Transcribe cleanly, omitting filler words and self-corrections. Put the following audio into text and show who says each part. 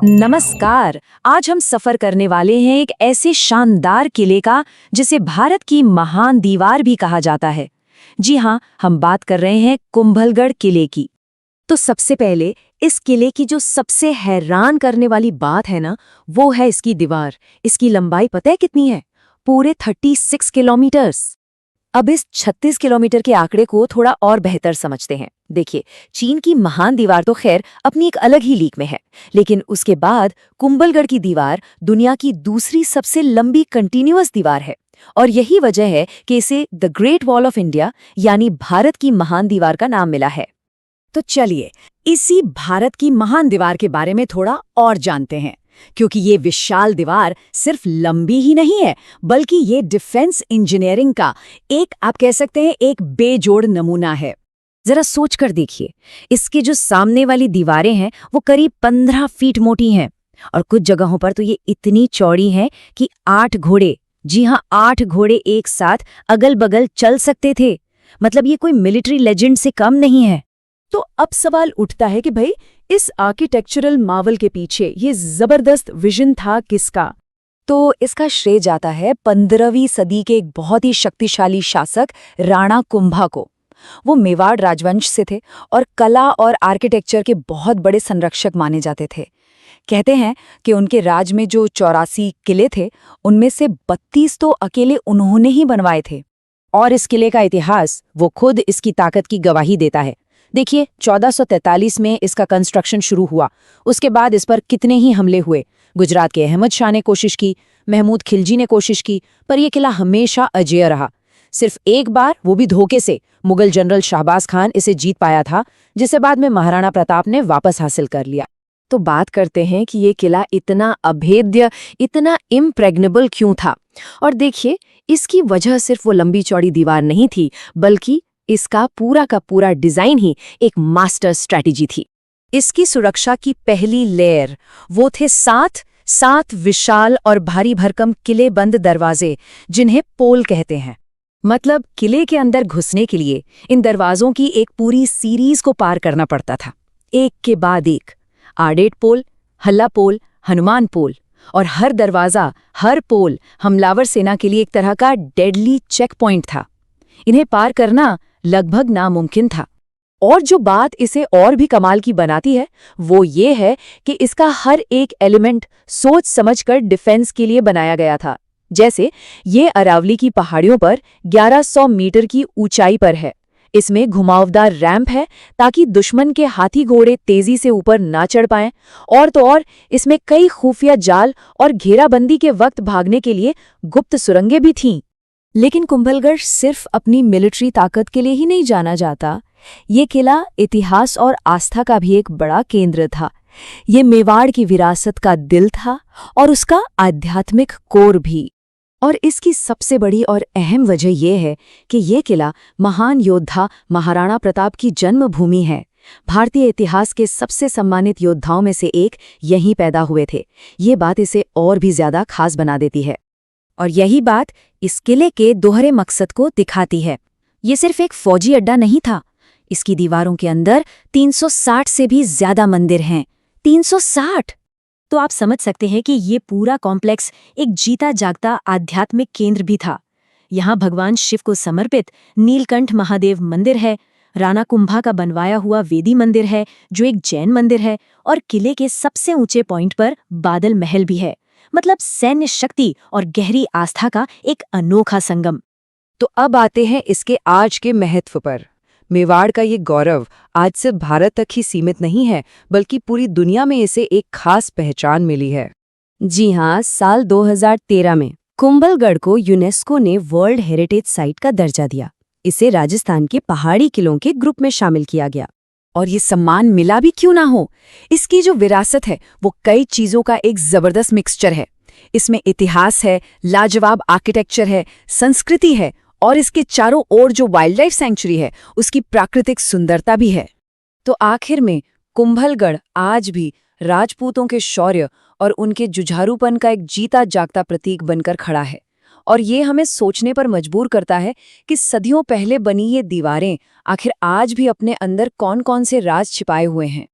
Speaker 1: नमस्कार। आज हम सफर करने वाले हैं एक ऐसे शानदार किले का जिसे भारत की महान दीवार भी कहा जाता है। जी हाँ, हम बात कर रहे हैं कुंभलगढ़ किले की। तो सबसे पहले इस किले की जो सबसे हैरान करने वाली बात है ना, वो है इसकी दीवार। इसकी लंबाई पता है कितनी है? पूरे 36 किलोमीटर्स। अब इस 36 किलोमीटर के आंकड़े को थोड़ा और बेहतर समझते हैं। देखिए, चीन की महान दीवार तो खैर अपनी एक अलग ही लीग में है, लेकिन उसके बाद कुंभलगढ़ की दीवार दुनिया की दूसरी सबसे लंबी कंटिन्यूअस दीवार है। और यही वजह है कि इसे the great wall of India यानी भारत की महान दीवार का नाम मिला है। तो चलिए इसी भारत की महान दीवार के बारे में थोड़ा और जानते हैं, क्योंकि ये विशाल दीवार सिर्फ लंबी ही नहीं है, बल्कि ये डिफेंस इंजीनियरिंग का आप कह सकते हैं एक बेजोड़ नमूना है। जरा सोच कर देखिए, इसके जो सामने वाली दीवारें हैं वो करीब 15 फीट मोटी हैं, और कुछ जगहों पर तो ये इतनी चौड़ी हैं कि 8 घोड़े, जी हाँ 8 घोड़े एक साथ अगल बगल चल सकते थे। मतलब ये कोई मिलिट्री लेजेंड से कम नहीं है।
Speaker 2: तो अब सवाल उठता है कि भाई इस आर्किटेक्चरल मार्वल के पीछे ये जबरदस्त विजन था किसका?
Speaker 1: तो इसका श्रेय जाता है 15वीं सदी के एक बहुत ही शक्तिशाली शासक राणा कुंभा को। वो मेवाड़ राजवंश से थे और कला और आर्किटेक्चर के बहुत बड़े संरक्षक माने जाते थे। कहते हैं कि उनके राज में जो 84 किले थे, उनमें से 32 तो अकेले उन्होंने ही बनवाए थे। और इस किले का इतिहास वो खुद इसकी ताकत की गवाही देता है। देखिए, 1443 में इसका कंस्ट्रक्शन शुरू हुआ। उसके बाद इस पर कितने ही हमले हुए। गुजरात के अहमद शाह ने कोशिश की, महमूद खिलजी ने कोशिश की, पर यह किला हमेशा अजेय रहा। सिर्फ एक बार, वो भी धोखे से, मुगल जनरल शाहबाज खान इसे जीत पाया था, जिसे बाद में महाराणा प्रताप ने वापस हासिल कर लिया। तो बात करते हैं कि ये किला इतना अभेद्य, इतना इम्प्रेग्नेबल क्यों था। और देखिए, इसकी वजह सिर्फ वो लंबी चौड़ी दीवार नहीं थी, बल्कि इसका पूरा का पूरा डिजाइन ही एक मास्टर स्ट्रैटेजी थी। इसकी सुरक्षा की पहली लेयर वो थे 7 विशाल और भारी भरकम किले बंद दरवाजे, जिन्हें पोल कहते हैं। मतलब किले के अंदर घुसने के लिए इन दरवाजों की एक पूरी सीरीज को पार करना पड़ता था, एक के बाद एक। आडेट पोल, हल्ला पोल, हनुमान पोल, और हर दरवाजा, हर पोल हमलावर सेना के लिए एक तरह का डेडली चेक पॉइंट था। इन्हें पार करना लगभग नामुमकिन था। और जो बात इसे और भी कमाल की बनाती है, वो ये है कि इसका हर एक एलिमेंट सोच समझकर डिफेंस के लिए बनाया गया था। जैसे ये अरावली की पहाड़ियों पर 1100 मीटर की ऊंचाई पर है। इसमें घुमावदार रैंप है ताकि दुश्मन के हाथी घोड़े तेजी से ऊपर ना चढ़ पाएं। और तो और इसमें कई खुफिया जाल और घेराबंदी के वक्त भागने के लिए गुप्त सुरंगें भी थीं। लेकिन कुंभलगढ़ सिर्फ अपनी मिलिट्री ताकत के लिए ही नहीं जाना जाता। ये किला इतिहास और आस्था का भी एक बड़ा केंद्र था। ये मेवाड़ की विरासत का दिल था और उसका आध्यात्मिक कोर भी। और इसकी सबसे बड़ी और अहम वजह यह है कि ये किला महान योद्धा महाराणा प्रताप की जन्मभूमि है। भारतीय इतिहास के सबसे सम्मानित योद्धाओं में से एक यहीं पैदा हुए थे। ये बात इसे और भी ज्यादा खास बना देती है। और यही बात इस किले के दोहरे मकसद को दिखाती है। ये सिर्फ एक फौजी अड्डा नहीं था। इसकी दीवारों के अंदर 360 से भी ज्यादा मंदिर हैं। 360! तो आप समझ सकते हैं कि ये पूरा कॉम्प्लेक्स एक जीता जागता आध्यात्मिक केंद्र भी था। यहाँ भगवान शिव को समर्पित नीलकंठ महादेव मंदिर है, राणा कुंभा का बनवाया हुआ वेदी मंदिर है जो एक जैन मंदिर है, और किले के सबसे ऊंचे पॉइंट पर बादल महल भी है। मतलब सैन्य शक्ति और गहरी आस्था का एक अनोखा संगम।
Speaker 3: तो अब आते हैं इसके आज के महत्व पर। मेवाड़ का ये गौरव आज सिर्फ भारत तक ही सीमित नहीं है, बल्कि पूरी दुनिया में इसे एक खास पहचान मिली है।
Speaker 1: जी हाँ, साल 2013 में कुंभलगढ़ को यूनेस्को ने वर्ल्ड हेरिटेज साइट का दर्जा दिया। इसे राजस्थान के पहाड़ी किलों के ग्रुप में शामिल किया गया। और ये सम्मान मिला भी क्यों ना हो, इसकी जो विरासत है वो कई चीजों का एक जबरदस्त मिक्सचर है। इसमें इतिहास है, लाजवाब आर्किटेक्चर है, संस्कृति है, और इसके चारों ओर जो वाइल्ड लाइफ सेंचुरी है उसकी प्राकृतिक सुंदरता भी है। तो आखिर में कुंभलगढ़ आज भी राजपूतों के शौर्य और उनके जुझारूपन का एक जीता जागता प्रतीक बनकर खड़ा है। और ये हमें सोचने पर मजबूर करता है कि सदियों पहले बनी ये दीवारें आखिर आज भी अपने अंदर कौन-कौन से राज छिपाए हुए हैं।